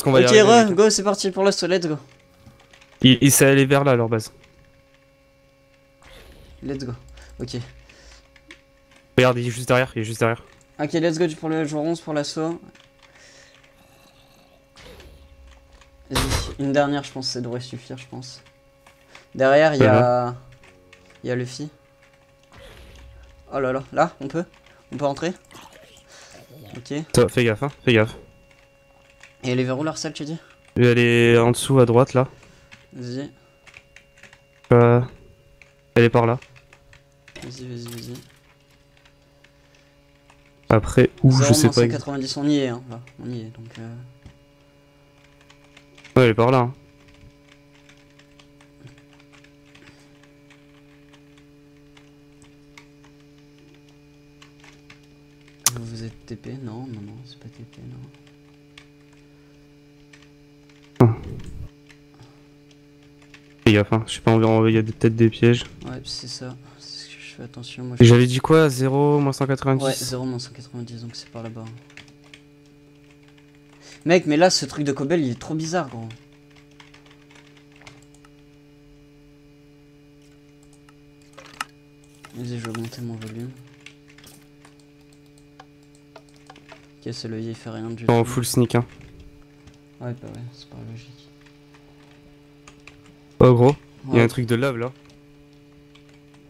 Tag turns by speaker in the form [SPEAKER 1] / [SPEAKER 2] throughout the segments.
[SPEAKER 1] Parce qu'on va y
[SPEAKER 2] Ok,
[SPEAKER 1] arriver, mec.
[SPEAKER 2] go, c'est parti pour l'assaut, let's go.
[SPEAKER 1] Il s'est allé vers là, à leur base.
[SPEAKER 2] Let's go. Ok.
[SPEAKER 1] Regarde, il est juste derrière, il est juste derrière.
[SPEAKER 2] Ok, let's go pour le jour 11 pour l'assaut. Vas-y, une dernière, je pense, ça devrait suffire, je pense. Derrière, il y a... Il y a Luffy. Oh là là, là, on peut rentrer. Ok.
[SPEAKER 1] Toi, fais gaffe, hein, fais gaffe.
[SPEAKER 2] Et elle est vers où l'Arsal, tu dis?
[SPEAKER 1] Elle est en dessous, à droite, là.
[SPEAKER 2] Vas-y,
[SPEAKER 1] Elle est par là.
[SPEAKER 2] vas-y.
[SPEAKER 1] Après, où, je sais pas.
[SPEAKER 2] 190, on y est, hein, là, on y est, donc...
[SPEAKER 1] Ouais, elle est par là, hein.
[SPEAKER 2] Vous êtes TP? Non, c'est pas TP, non.
[SPEAKER 1] Fais gaffe, hein, je sais pas, il y a peut-être des pièges.
[SPEAKER 2] Ouais, c'est ça, c'est ce que je fais attention, moi.
[SPEAKER 1] J'avais dit quoi? 0, moins 190?
[SPEAKER 2] Ouais, 0, 190, donc c'est par là-bas. Mec, mais là, ce truc de Cobble, il est trop bizarre, gros. Vas-y, je vais augmenter mon volume. Ok, ce levier il fait rien du tout.
[SPEAKER 1] En full sneak, hein.
[SPEAKER 2] Ouais, bah ouais, c'est pas logique.
[SPEAKER 1] Oh gros, il y a
[SPEAKER 2] Ouais.
[SPEAKER 1] un truc de lave là.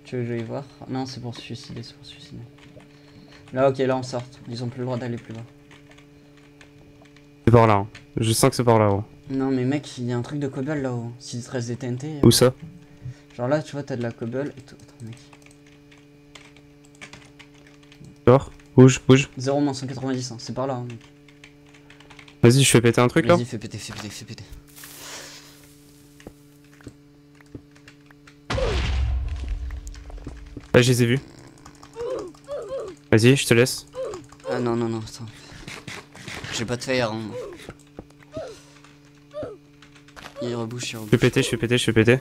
[SPEAKER 2] Tu veux que je vais y voir? Ah, non, c'est pour se suicider, c'est pour se suicider. Là, ok, là on sort. Ils ont plus le droit d'aller plus bas.
[SPEAKER 1] C'est par là, hein. Je sens que c'est par là, gros.
[SPEAKER 2] Non, mais mec, il y a un truc de Cobble là-haut. S'il te reste des TNT.
[SPEAKER 1] Où ça?
[SPEAKER 2] Genre là, tu vois, t'as de la Cobble et tout. Attends, mec.
[SPEAKER 1] Genre, bouge, bouge.
[SPEAKER 2] 0 moins 190, hein. C'est par là, hein, mec.
[SPEAKER 1] Vas-y, je fais péter un truc là.
[SPEAKER 2] Vas-y, fais péter, fais péter, fais péter.
[SPEAKER 1] Là, je les ai vus. Vas-y, je te laisse.
[SPEAKER 2] Ah non, attends. J'ai pas de fire, hein. Il rebouche, il
[SPEAKER 1] Je
[SPEAKER 2] rebouche.
[SPEAKER 1] fais péter, je fais péter, je fais péter.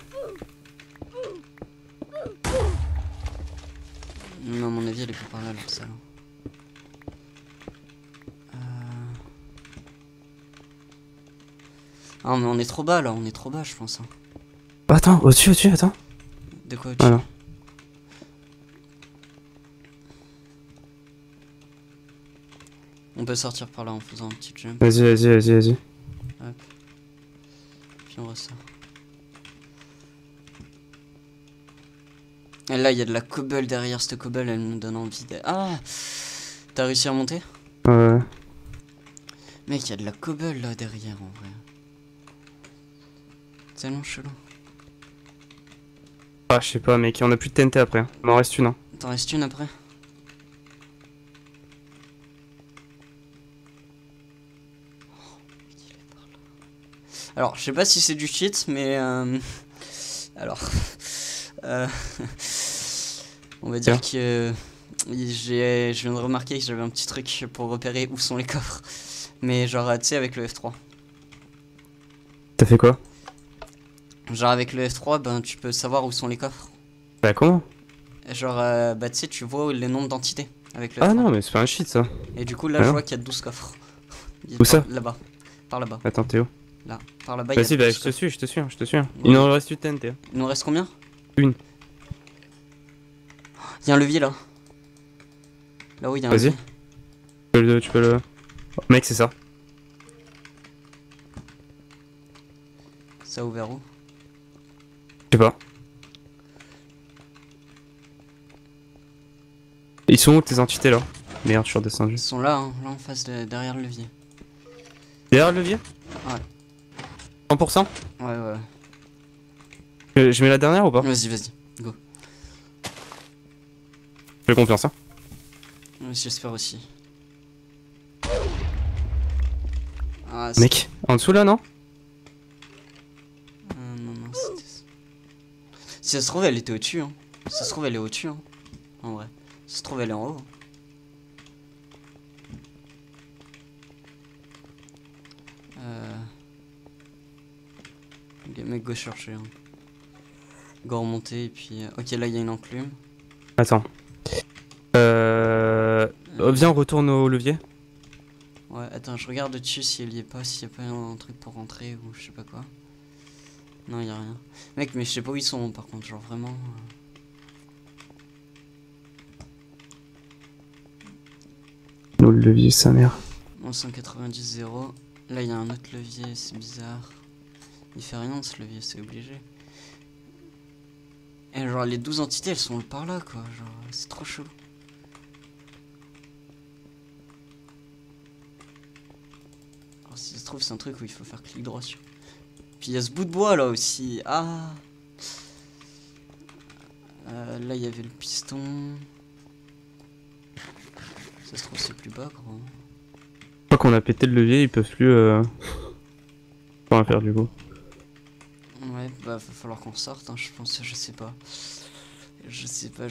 [SPEAKER 2] Non, à mon avis, elle est pas par là, leur salle. Ah, mais on est trop bas là, on est trop bas, je pense. Hein.
[SPEAKER 1] Attends, au-dessus, attends.
[SPEAKER 2] De quoi au-dessus?
[SPEAKER 1] Voilà.
[SPEAKER 2] On peut sortir par là en faisant un petit jump.
[SPEAKER 1] Vas-y.
[SPEAKER 2] Hop. Puis on ressort. Et là, il y a de la cobble derrière. Cette cobble, elle nous donne envie de... Ah! T'as réussi à monter?
[SPEAKER 1] Ouais.
[SPEAKER 2] Mec, il y a de la cobble là derrière en vrai. C'est tellement chelou.
[SPEAKER 1] Ah, je sais pas, mec, on a plus de TNT après. Il m'en reste une, hein.
[SPEAKER 2] T'en restes une après? Alors, je sais pas si c'est du cheat, mais alors, on va dire que je viens de remarquer que j'avais un petit truc pour repérer où sont les coffres. Mais genre, tu sais, avec le F3.
[SPEAKER 1] T'as fait quoi?
[SPEAKER 2] Genre, avec le F3, ben, tu peux savoir où sont les coffres.
[SPEAKER 1] Bah, comment?
[SPEAKER 2] Genre, bah, tu sais, tu vois les nombres d'entités avec le F3.
[SPEAKER 1] Ah non, mais c'est pas un cheat ça.
[SPEAKER 2] Et du coup, là, je vois qu'il y a 12 coffres.
[SPEAKER 1] Où ça?
[SPEAKER 2] Là-bas. Par là-bas.
[SPEAKER 1] Attends, Théo.
[SPEAKER 2] Là. Par là-bas,
[SPEAKER 1] Vas-y, bah, je te suis. Il nous reste une TNT.
[SPEAKER 2] Il nous reste combien?
[SPEAKER 1] Une.
[SPEAKER 2] Il y a un levier là. Là où il y a un levier.
[SPEAKER 1] Vas-y. Tu peux le... Oh, mec, c'est ça.
[SPEAKER 2] Ça ouvert où?
[SPEAKER 1] Je sais pas. Ils sont où tes entités là? Merde, je suis redescendu.
[SPEAKER 2] Ils sont là, hein, là en face, derrière le levier.
[SPEAKER 1] Derrière le levier?
[SPEAKER 2] Ouais.
[SPEAKER 1] 100%?
[SPEAKER 2] Ouais.
[SPEAKER 1] Je mets la dernière ou pas?
[SPEAKER 2] Vas-y, go.
[SPEAKER 1] J'ai confiance, hein.
[SPEAKER 2] J'espère aussi. Ah,
[SPEAKER 1] mec, en dessous là, non?
[SPEAKER 2] non, c'était... Si ça se trouve, elle était au-dessus, hein. Si ça se trouve, elle est au-dessus, hein. En vrai. Si ça se trouve, elle est en haut. Ok, mec, go chercher. Hein. Go remonter, et puis... Ok, là, il y a une enclume.
[SPEAKER 1] Attends. Viens, on retourne au levier.
[SPEAKER 2] Ouais, attends. Attends, je regarde dessus s'il y est pas, s'il y a pas un truc pour rentrer ou je sais pas quoi. Non, y a rien. Mec, mais je sais pas où ils sont par contre, genre vraiment.
[SPEAKER 1] Nous, le levier, sa mère.
[SPEAKER 2] 190-0. Là, il y a un autre levier, c'est bizarre. Il fait rien ce levier, c'est obligé. Et genre, les 12 entités, elles sont par là, quoi. Genre, c'est trop chelou. Alors, si ça se trouve, c'est un truc où il faut faire clic droit sur. Puis il y a ce bout de bois là aussi. Ah! Là, il y avait le piston. Ça se trouve, c'est plus bas, gros.
[SPEAKER 1] Je crois qu'on a pété le levier, ils peuvent plus. Pas rien faire du coup.
[SPEAKER 2] Ouais, bah, va falloir qu'on sorte, hein, je pense, je sais pas. Je sais pas.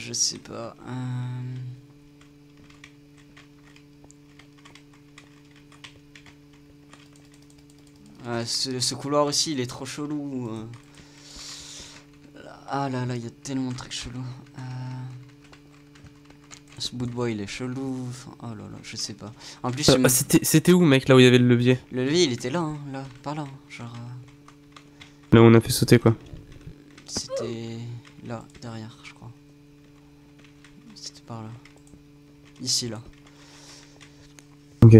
[SPEAKER 2] Ce couloir aussi, il est trop chelou. Ah là là, il y a tellement de trucs chelous. Ce bout de bois, il est chelou. Enfin, oh là là, je sais pas. En plus,
[SPEAKER 1] C'était où, mec, là où il y avait le levier?
[SPEAKER 2] le levier, il était là, hein, là, par là. Hein, genre.
[SPEAKER 1] Là où on a fait sauter, quoi.
[SPEAKER 2] C'était là, derrière, je crois. C'était par là. Ici, là.
[SPEAKER 1] Ok.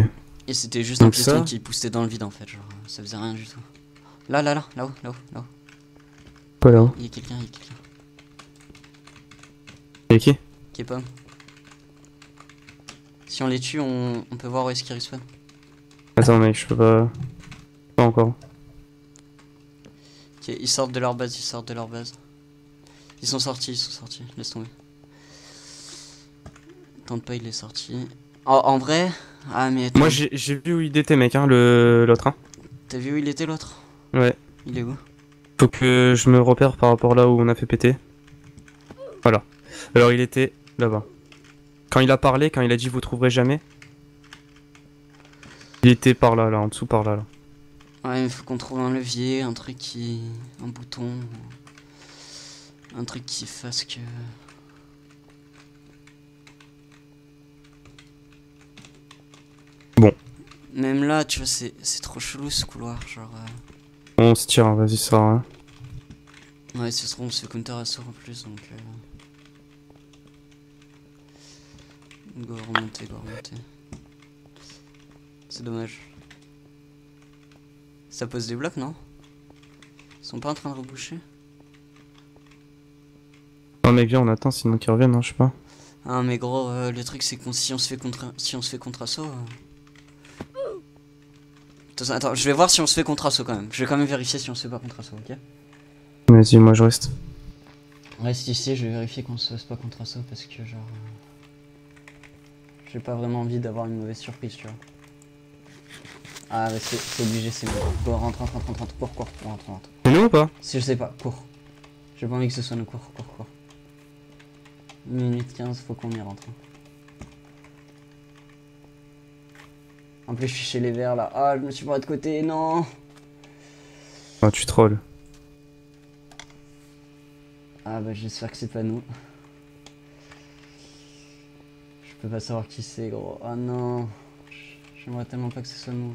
[SPEAKER 2] Et c'était juste un piston qui poussait dans le vide en fait, genre ça faisait rien du tout. Là-haut.
[SPEAKER 1] Pas là.
[SPEAKER 2] Il y a quelqu'un.
[SPEAKER 1] Et qui?
[SPEAKER 2] Qui est pas. Si on les tue, on peut voir où est-ce qu'ils respawn.
[SPEAKER 1] Attends mec, je peux pas... Pas encore.
[SPEAKER 2] Ok, ils sortent de leur base, Ils sont sortis, laisse tomber. Tente pas, il est sorti. En vrai... Ah mais attends.
[SPEAKER 1] Moi j'ai vu où il était mec, hein, l'autre. Hein.
[SPEAKER 2] T'as vu où il était l'autre?
[SPEAKER 1] Ouais.
[SPEAKER 2] Il est où?
[SPEAKER 1] Faut que je me repère par rapport là où on a fait péter. Voilà. Alors il était là-bas. Quand il a parlé, quand il a dit vous trouverez jamais, il était par là, en dessous par là.
[SPEAKER 2] Ouais, il faut qu'on trouve un levier, un bouton, un truc qui fasse que...
[SPEAKER 1] Bon.
[SPEAKER 2] Même là, tu vois, c'est trop chelou ce couloir, genre...
[SPEAKER 1] On se tire, vas-y, ça sert à rien.
[SPEAKER 2] Ouais, ce sera on se fait counter assaut en plus, donc... Go remonter. C'est dommage. Ça pose des blocs, non? Ils sont pas en train de reboucher?
[SPEAKER 1] Non mec, viens, on attend sinon qu'ils reviennent, hein, je sais pas.
[SPEAKER 2] Ah mais gros, le truc c'est que si on se fait contre assaut... Attends, je vais voir si on se fait contre assaut quand même. Je vais quand même vérifier si on se fait pas contre assaut, ok?
[SPEAKER 1] Vas-y, moi je reste.
[SPEAKER 2] Reste ici, je vais vérifier qu'on se fasse pas contre assaut parce que genre... J'ai pas vraiment envie d'avoir une mauvaise surprise, tu vois. Ah bah c'est obligé, c'est bon. Go, rentre, cours, rentre.
[SPEAKER 1] C'est nous ou pas?
[SPEAKER 2] Si je sais pas, cours. J'ai pas envie que ce soit nous, cours. 1 minute 15, faut qu'on y rentre. En plus je suis chez les verts là. Ah, je me suis pas de côté, non.
[SPEAKER 1] Ah, tu trolls.
[SPEAKER 2] Ah bah j'espère que c'est pas nous. Je peux pas savoir qui c'est, gros. Ah non. J'aimerais tellement pas que ce soit nous.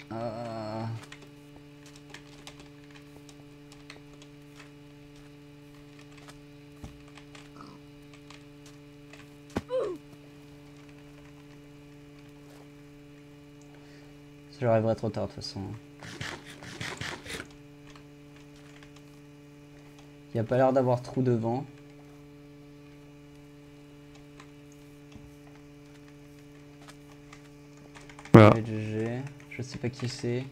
[SPEAKER 2] Ah. J'arriverai trop tard de toute façon. Il y a pas l'air d'avoir trou devant.
[SPEAKER 1] Voilà.
[SPEAKER 2] GG. Je sais pas qui c'est.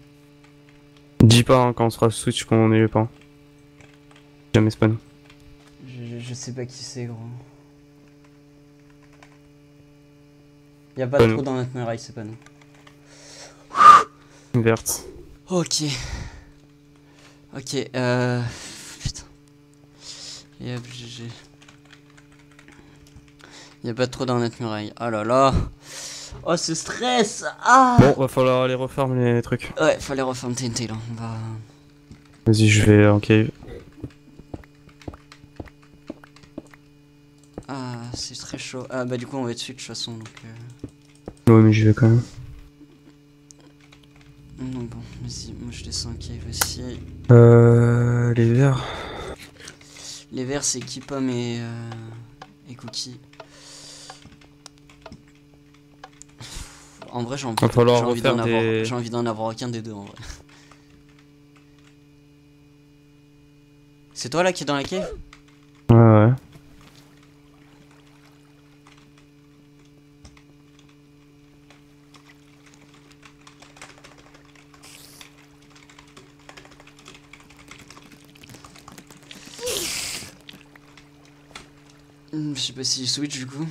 [SPEAKER 1] Dis pas hein, quand on sera switch qu'on est pas. Jamais c'est pas nous.
[SPEAKER 2] Je sais pas qui c'est, gros. Y a pas de trou dans notre muraille, c'est pas nous.
[SPEAKER 1] Verte.
[SPEAKER 2] Ok. Putain. Et hop, GG. Y a pas de trou dans notre muraille. Oh là là. Oh, ce stress. Ah.
[SPEAKER 1] Bon, va falloir aller refermer les trucs.
[SPEAKER 2] Ouais, fallait refermer TNT là. On va...
[SPEAKER 1] Vas-y, je vais en cave.
[SPEAKER 2] Ah, c'est très chaud. Ah bah du coup on va être dessus de toute façon donc...
[SPEAKER 1] Ouais, mais j'y vais quand même.
[SPEAKER 2] Donc bon, vas-y, moi je descends cave aussi.
[SPEAKER 1] Les verts.
[SPEAKER 2] Les verts c'est Kipom et Cookie. En vrai j'ai envie,
[SPEAKER 1] Va falloir
[SPEAKER 2] j'ai envie d'en
[SPEAKER 1] refaire
[SPEAKER 2] avoir,
[SPEAKER 1] des...
[SPEAKER 2] j'ai envie d'en avoir aucun des deux en vrai. C'est toi là qui est dans la cave?
[SPEAKER 1] Ouais, ouais.
[SPEAKER 2] Je sais pas si je switch du coup.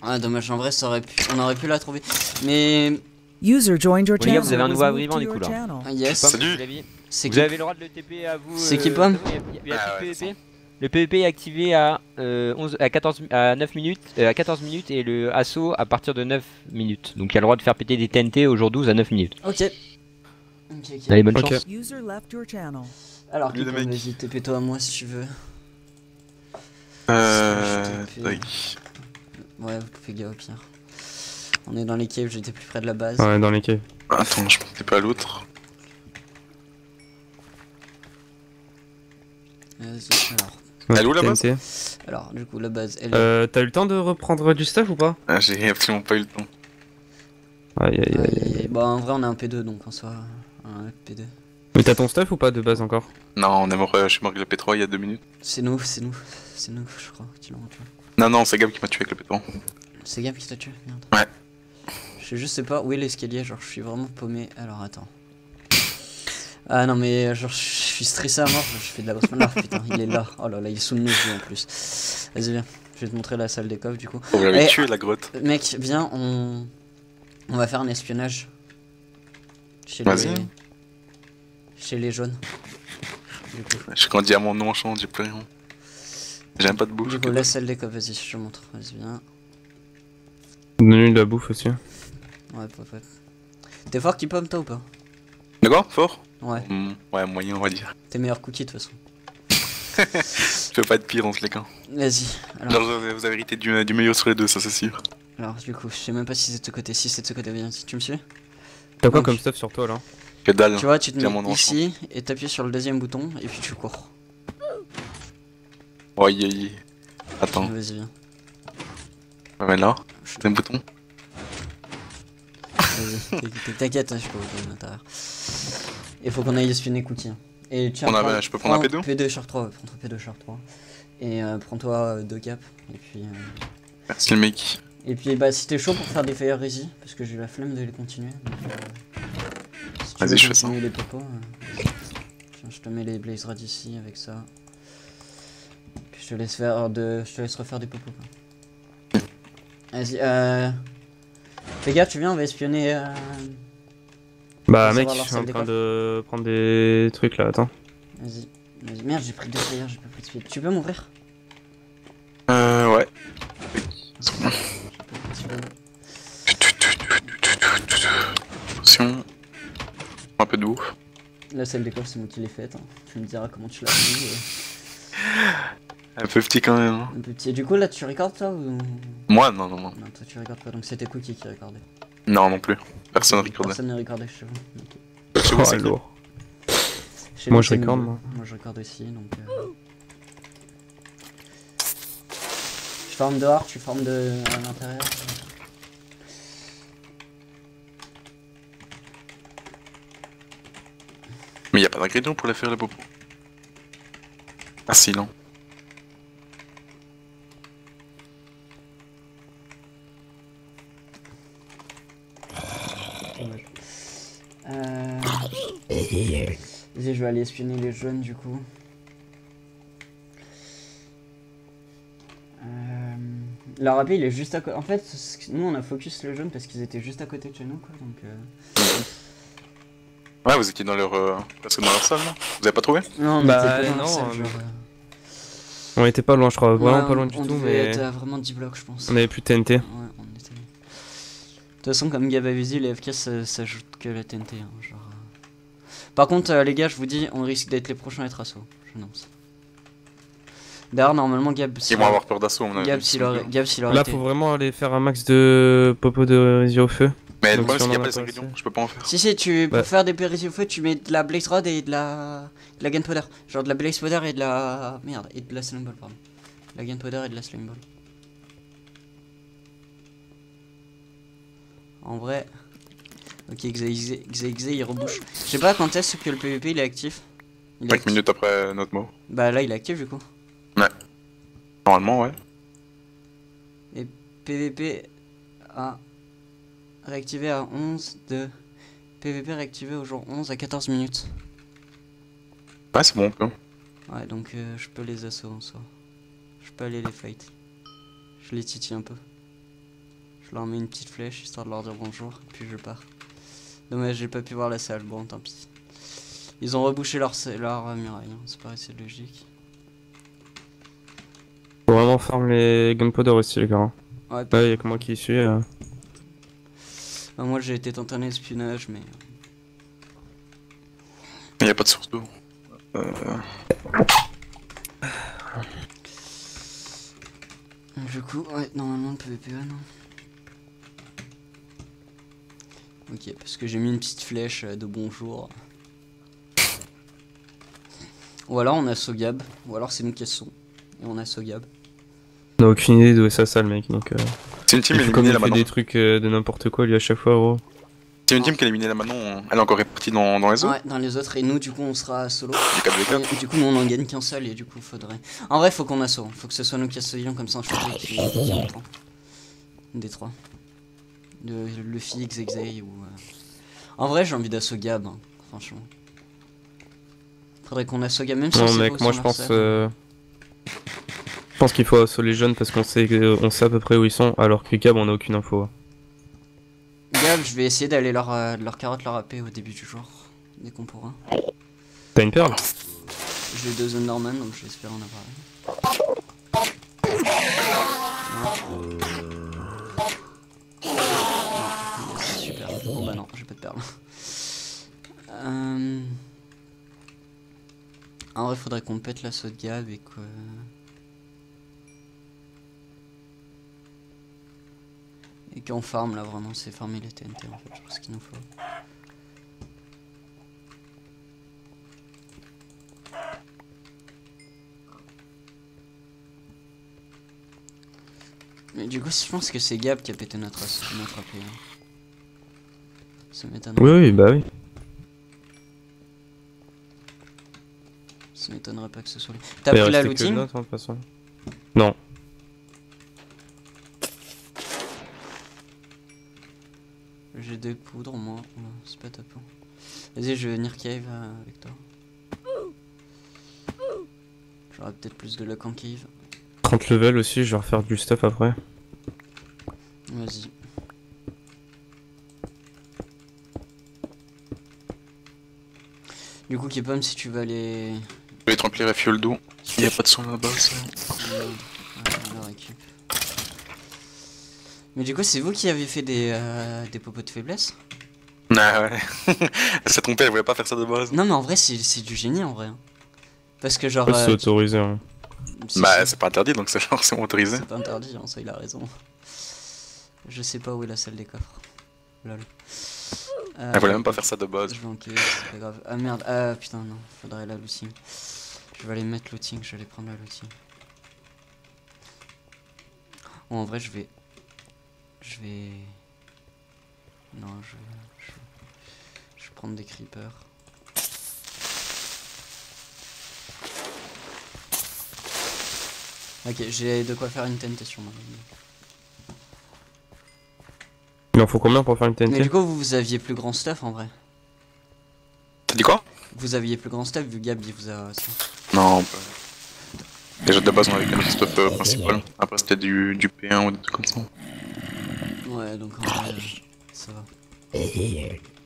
[SPEAKER 2] Ah dommage, en vrai ça aurait pu, on aurait pu la trouver. Mais...
[SPEAKER 3] User joined your
[SPEAKER 4] Bon, les gars,
[SPEAKER 3] channel.
[SPEAKER 4] vous avez un nouveau
[SPEAKER 3] Was moved
[SPEAKER 4] arrivant
[SPEAKER 3] to
[SPEAKER 4] du
[SPEAKER 3] your
[SPEAKER 4] coup là.
[SPEAKER 3] channel.
[SPEAKER 2] Ah, yes.
[SPEAKER 5] Salut.
[SPEAKER 2] C'est
[SPEAKER 4] Vous
[SPEAKER 2] qui?
[SPEAKER 4] avez le droit de le TP à vous.
[SPEAKER 2] C'est qui, Pomme?
[SPEAKER 4] Il y a
[SPEAKER 5] Ah
[SPEAKER 4] plus de
[SPEAKER 5] ouais,
[SPEAKER 4] PVP. Le PVP est activé à 14 à 9 minutes, à 14 minutes et le assaut à partir de 9 minutes. Donc il y a le droit de faire péter des TNT au jour 12 à 9 minutes.
[SPEAKER 2] Ok. Ok.
[SPEAKER 4] Allez, bonne
[SPEAKER 1] Ok.
[SPEAKER 4] chance.
[SPEAKER 3] User left your channel.
[SPEAKER 2] Alors
[SPEAKER 5] Salut,
[SPEAKER 2] Kipom,
[SPEAKER 5] les mecs.
[SPEAKER 2] vas-y, TP-toi à moi si tu veux.
[SPEAKER 5] Tac.
[SPEAKER 2] Ouais, vous pouvez gars au pire. On est dans les caves, j'étais plus près de la base.
[SPEAKER 1] Ouais, dans les caves.
[SPEAKER 5] Attends, je pensais pas à l'autre.
[SPEAKER 2] Vas-y, alors.
[SPEAKER 1] Ouais,
[SPEAKER 5] Elle est où, la
[SPEAKER 1] TNT.
[SPEAKER 2] Alors, du coup, la base, elle est...
[SPEAKER 1] T'as eu le temps de reprendre du stuff ou pas?
[SPEAKER 5] Ah, j'ai absolument pas eu le temps.
[SPEAKER 1] Aïe aïe aïe.
[SPEAKER 2] Bon, en vrai, on a un P2, donc en soi, un P2.
[SPEAKER 1] Mais t'as ton stuff ou pas de base encore?
[SPEAKER 5] Non, on est mort, je suis mort avec le P3 il y a 2 minutes.
[SPEAKER 2] C'est nous, je crois, qui l'ont tué.
[SPEAKER 5] Non, non, c'est Gab qui m'a tué avec le P3.
[SPEAKER 2] C'est Gab qui t'a tué? Merde.
[SPEAKER 5] Ouais.
[SPEAKER 2] Je sais pas où est l'escalier, genre, je suis vraiment paumé. Alors, attends. Ah non, mais genre, je suis stressé à mort, je fais de la grosse là, putain, il est là. Oh là là, il est sous nos yeux en plus. Vas-y, viens, je vais te montrer la salle des coffres du coup.
[SPEAKER 5] Vous l'avez
[SPEAKER 2] Eh,
[SPEAKER 5] tué, la grotte.
[SPEAKER 2] Mec, viens, on va faire un espionnage. Chez
[SPEAKER 5] Vas-y.
[SPEAKER 2] les jaunes. Du coup,
[SPEAKER 5] Je suis quand dit à mon nom en chant, j'ai plus rien. J'ai même pas de bouffe.
[SPEAKER 2] du
[SPEAKER 5] que
[SPEAKER 2] coup la
[SPEAKER 5] dalle.
[SPEAKER 2] salle des coffres, vas-y, je te montre. Vas-y, viens.
[SPEAKER 1] Donne-lui de la bouffe aussi.
[SPEAKER 2] Ouais, ouais. T'es fort qui pomme toi ou pas?
[SPEAKER 5] D'accord, fort
[SPEAKER 2] Ouais,
[SPEAKER 5] Ouais, moyen, on va dire.
[SPEAKER 2] t'es meilleur cookie de toute façon.
[SPEAKER 5] Je peux pas être pire dans ce les cas.
[SPEAKER 2] Vas-y, alors,
[SPEAKER 5] Alors, vous avez hérité du meilleur sur les deux, ça c'est sûr.
[SPEAKER 2] du coup, je sais même pas si c'est de ce côté. Si c'est de ce côté, viens, si tu me suis.
[SPEAKER 1] T'as quoi
[SPEAKER 2] Donc,
[SPEAKER 1] comme stuff sur toi là?
[SPEAKER 5] Que dalle.
[SPEAKER 2] Tu vois, tu te
[SPEAKER 5] Tiens, mon
[SPEAKER 2] mets
[SPEAKER 5] enchant.
[SPEAKER 2] ici et t'appuies sur le deuxième bouton et puis tu cours.
[SPEAKER 5] Oh, aïe. Attends,
[SPEAKER 2] Vas-y, viens.
[SPEAKER 5] on va mettre là. C'est un bouton.
[SPEAKER 2] Vas-y, t'inquiète, hein, je peux ouvrir l'intérieur. Il faut qu'on aille espionner Cookie. hein. Et tiens,
[SPEAKER 5] Je peux prendre un P2?
[SPEAKER 2] P2 Shark 3, ouais, prends-toi P2 Shark 3. Et prends-toi 2 caps. Et puis,
[SPEAKER 5] Merci le mec.
[SPEAKER 2] bah, si t'es chaud pour faire des fire resi, parce que j'ai la flemme de les continuer. Donc, si tu
[SPEAKER 5] Vas-y,
[SPEAKER 2] veux
[SPEAKER 5] je fais ça.
[SPEAKER 2] continuer les popos, tiens, je te mets les blaze rod ici avec ça. Puis je te laisse refaire des popos. quoi. Vas-y, fais gaffe, tu viens, on va espionner.
[SPEAKER 1] Bah
[SPEAKER 2] Faut
[SPEAKER 1] mec,
[SPEAKER 2] savoir
[SPEAKER 1] je
[SPEAKER 2] leur
[SPEAKER 1] suis
[SPEAKER 2] salle
[SPEAKER 1] en
[SPEAKER 2] des
[SPEAKER 1] train
[SPEAKER 2] coffres.
[SPEAKER 1] de prendre des trucs là, attends.
[SPEAKER 2] Vas-y. Merde, j'ai pris 2 flyers, j'ai pas pris de speed. Tu peux m'ouvrir?
[SPEAKER 5] Ouais.
[SPEAKER 2] J'ai pas pris de speed.
[SPEAKER 5] Attention. Un peu de ouf.
[SPEAKER 2] La salle des coffres, c'est moi qui l'ai faite. Hein. Tu me diras comment tu l'as pris.
[SPEAKER 5] Un peu petit quand même. Hein.
[SPEAKER 2] Un peu petit. Du coup, là, tu recordes ça ou...
[SPEAKER 5] Moi, non, non, non.
[SPEAKER 2] Non, toi, tu recordes pas. Donc, c'était Cookie qui recordait.
[SPEAKER 5] Non, non plus. Personne ne recordait.
[SPEAKER 2] Personne ne recordait chez vous. Ok.
[SPEAKER 5] Chez vous,
[SPEAKER 1] Oh,
[SPEAKER 5] c'est
[SPEAKER 1] lourd.
[SPEAKER 2] Chez
[SPEAKER 1] Moi,
[SPEAKER 2] nous,
[SPEAKER 1] je
[SPEAKER 2] c'est
[SPEAKER 1] recorde,
[SPEAKER 2] nous.
[SPEAKER 1] moi.
[SPEAKER 2] Moi, je recorde aussi, donc... Je forme dehors, tu formes à l'intérieur.
[SPEAKER 5] Mais y a pas d'ingrédients pour la faire, les popos. Ah si, non.
[SPEAKER 2] Vas-y, je vais aller espionner les jaunes, du coup. Le rappel, il est juste à côté. En fait, nous, on a focus les jaunes parce qu'ils étaient juste à côté de chez nous, quoi, donc...
[SPEAKER 5] Ouais, vous étiez dans leur... Parce que dans leur salle, non? Vous avez pas trouvé?
[SPEAKER 2] Non, on
[SPEAKER 1] Bah,
[SPEAKER 2] était pas dans la
[SPEAKER 1] non,
[SPEAKER 2] salle,
[SPEAKER 1] mais-
[SPEAKER 2] genre,
[SPEAKER 1] On était pas loin, je crois, vraiment
[SPEAKER 2] ouais,
[SPEAKER 1] pas loin du
[SPEAKER 2] on
[SPEAKER 1] tout,
[SPEAKER 2] devait
[SPEAKER 1] mais
[SPEAKER 2] être à vraiment 10 blocs, je pense.
[SPEAKER 1] on avait plus de TNT.
[SPEAKER 2] Ouais, on était... De toute façon, comme Gab avait dit, les FK ça ajoute que la TNT. Hein, genre, Par contre, les gars, je vous dis, on risque d'être les prochains à être assaut. J'annonce. D'ailleurs, normalement, Gab,
[SPEAKER 5] Ils vont avoir peur d'assaut, on a
[SPEAKER 2] Gab, s'il aurait
[SPEAKER 1] Là,
[SPEAKER 2] été...
[SPEAKER 1] faut vraiment aller faire un max de popo de résio au feu.
[SPEAKER 5] Mais le
[SPEAKER 1] Donc,
[SPEAKER 5] problème,
[SPEAKER 1] si
[SPEAKER 5] c'est qu'il n'y a
[SPEAKER 1] on en
[SPEAKER 5] pas
[SPEAKER 1] a
[SPEAKER 5] les
[SPEAKER 1] pas
[SPEAKER 5] ingrédients,
[SPEAKER 1] assez.
[SPEAKER 5] je peux pas en faire.
[SPEAKER 2] Si, pour
[SPEAKER 1] Ouais.
[SPEAKER 2] faire des périls au feu, tu mets de la blaze rod et de la gunpowder. Genre de la blaze powder et de la... Merde, et de la slime ball, pardon. La gunpowder et de la slime ball. En vrai... Ok, Xaxé, il rebouche. Je sais pas quand est-ce que le PVP il est actif. Il est
[SPEAKER 5] 5
[SPEAKER 2] actif.
[SPEAKER 5] minutes après notre mot.
[SPEAKER 2] Bah là, il est actif du coup.
[SPEAKER 5] Normalement, ouais.
[SPEAKER 2] Et PVP à... réactivé à 11 de... PVP réactivé au jour 11 à 14 minutes.
[SPEAKER 5] Ouais, c'est bon, on peut.
[SPEAKER 2] Ouais, donc je peux les assos en soi. Je peux aller les fight. Je les titille un peu. Je leur mets une petite flèche histoire de leur dire bonjour, et puis je pars. Dommage, j'ai pas pu voir la salle, bon tant pis. Ils ont rebouché leur muraille, hein. C'est pareil, c'est logique.
[SPEAKER 1] Faut vraiment farm les gunpowder aussi, les gars. Hein.
[SPEAKER 2] Ouais,
[SPEAKER 1] Là, y'a que moi qui y suis.
[SPEAKER 2] bah, moi j'ai été tenté en espionnage, mais...
[SPEAKER 5] Il n'y a pas de source d'eau.
[SPEAKER 2] Du coup, ouais, normalement le PVP, ouais, non. Ok, parce que j'ai mis une petite flèche de bonjour. Ou alors on a Sogab, ou alors c'est nous qui sont. Et on a Sogab.
[SPEAKER 1] On a aucune idée d'où est sa salle, mec. Donc,
[SPEAKER 5] C'est une team
[SPEAKER 1] il fait comme
[SPEAKER 5] éliminée
[SPEAKER 1] il
[SPEAKER 5] là
[SPEAKER 1] fait
[SPEAKER 5] maintenant.
[SPEAKER 1] des trucs de n'importe quoi, lui, à chaque fois, gros.
[SPEAKER 5] C'est une team qui est éliminée là maintenant. Elle est encore répartie dans les eaux.
[SPEAKER 2] Ouais, dans les autres, et nous du coup on sera solo.
[SPEAKER 5] Du 4v4.
[SPEAKER 2] Et du coup nous on en gagne qu'un seul, et du coup faudrait... En vrai faut qu'on assaut, faut que ce soit nous qui assoyons, comme ça on change qui reprend. Des trois. De Luffy, Xexay ou... En vrai j'ai envie d'assaut Gab, hein, franchement. Faudrait qu'on assaut Gab, même si on
[SPEAKER 1] Non,
[SPEAKER 2] sait
[SPEAKER 1] mec,
[SPEAKER 2] pas où
[SPEAKER 1] moi
[SPEAKER 2] sont
[SPEAKER 1] je
[SPEAKER 2] leurs
[SPEAKER 1] pense.
[SPEAKER 2] serres.
[SPEAKER 1] Je pense qu'il faut assaut les jeunes parce qu'on sait à peu près où ils sont, alors que Gab, on a aucune info.
[SPEAKER 2] Gab, je vais essayer d'aller leur carotte leur AP au début du jour, dès qu'on pourra.
[SPEAKER 1] T'as une perle?
[SPEAKER 2] J'ai 2 Underman, donc j'espère en avoir une. Non, c'est super. Oh bah non, j'ai pas de perles. En vrai, faudrait qu'on pète l'assaut de Gab et que... Et qu'on farm là, vraiment, c'est farmer les TNT en fait, je pense qu'il nous faut. Mais du coup, je pense que c'est Gab qui a pété notre AP. Hein. Ça m'étonnerait.
[SPEAKER 1] Oui, bah oui.
[SPEAKER 2] Ça m'étonnerait pas que ce soit lui. T'as
[SPEAKER 1] Il
[SPEAKER 2] pris la
[SPEAKER 1] restait que
[SPEAKER 2] looting?
[SPEAKER 1] le nôtre, hein, de toute façon. Non.
[SPEAKER 2] J'ai des poudres moi, ouais, c'est pas top. Hein. Vas-y, je vais venir cave avec toi. J'aurai peut-être plus de luck en cave.
[SPEAKER 1] 30 level aussi, je vais refaire du stuff après.
[SPEAKER 2] Vas-y. Du coup, Kepom, si tu vas aller...
[SPEAKER 5] Je vais te remplir la fiole d'eau. Il n'y a pas de son là-bas.
[SPEAKER 2] la récup. Mais du coup, c'est vous qui avez fait des popos de faiblesse?
[SPEAKER 5] Ah ouais. Elle s'est trompée, elle voulait pas faire ça de base.
[SPEAKER 2] Non, mais en vrai, c'est du génie en vrai. Hein. Parce que genre...
[SPEAKER 1] Ouais, c'est autorisé. Hein.
[SPEAKER 5] Bah, c'est pas interdit donc c'est forcément autorisé.
[SPEAKER 2] C'est pas interdit, hein, ça il a raison. Je sais pas où est la salle des coffres. Lol.
[SPEAKER 5] Elle voulait même pas faire ça de base.
[SPEAKER 2] Je vais enquêter, c'est pas grave. Ah merde, ah putain, non, faudrait la looting. Je vais aller mettre looting, je vais aller prendre la looting. Oh, en vrai, je vais. Non, je vais prendre des creepers. Ok, j'ai de quoi faire une tentation maintenant.
[SPEAKER 1] Il en faut combien pour faire une
[SPEAKER 2] Mais
[SPEAKER 1] TNT?
[SPEAKER 2] du coup, vous aviez plus grand stuff en vrai.
[SPEAKER 5] T'as dit quoi?
[SPEAKER 2] Vous aviez plus grand stuff vu Gab il vous a ça.
[SPEAKER 5] Non, on peut. Déjà de base on avait que le stuff principal. Après c'était du P1 ou des trucs comme ça.
[SPEAKER 2] Ouais, donc en vrai, ça va.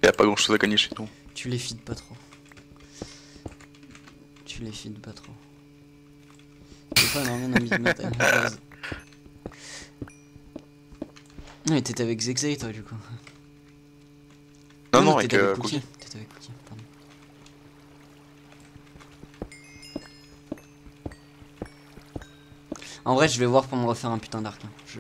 [SPEAKER 5] Y'a pas grand chose à gagner chez nous.
[SPEAKER 2] Tu les feeds pas trop. Tu les feeds pas trop. J'ai pas énormément envie de mettre à une base. Non mais t'étais avec Zexay toi du coup.
[SPEAKER 5] Non, avec
[SPEAKER 2] t'étais avec
[SPEAKER 5] Cookie.
[SPEAKER 2] T'étais avec Cookie, pardon. En vrai, je vais voir pour me refaire un putain d'arc. Hein.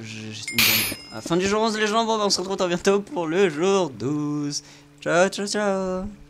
[SPEAKER 2] À la fin du jour 11, les gens, bon, bah, on se retrouve très bientôt pour le jour 12. Ciao, ciao, ciao.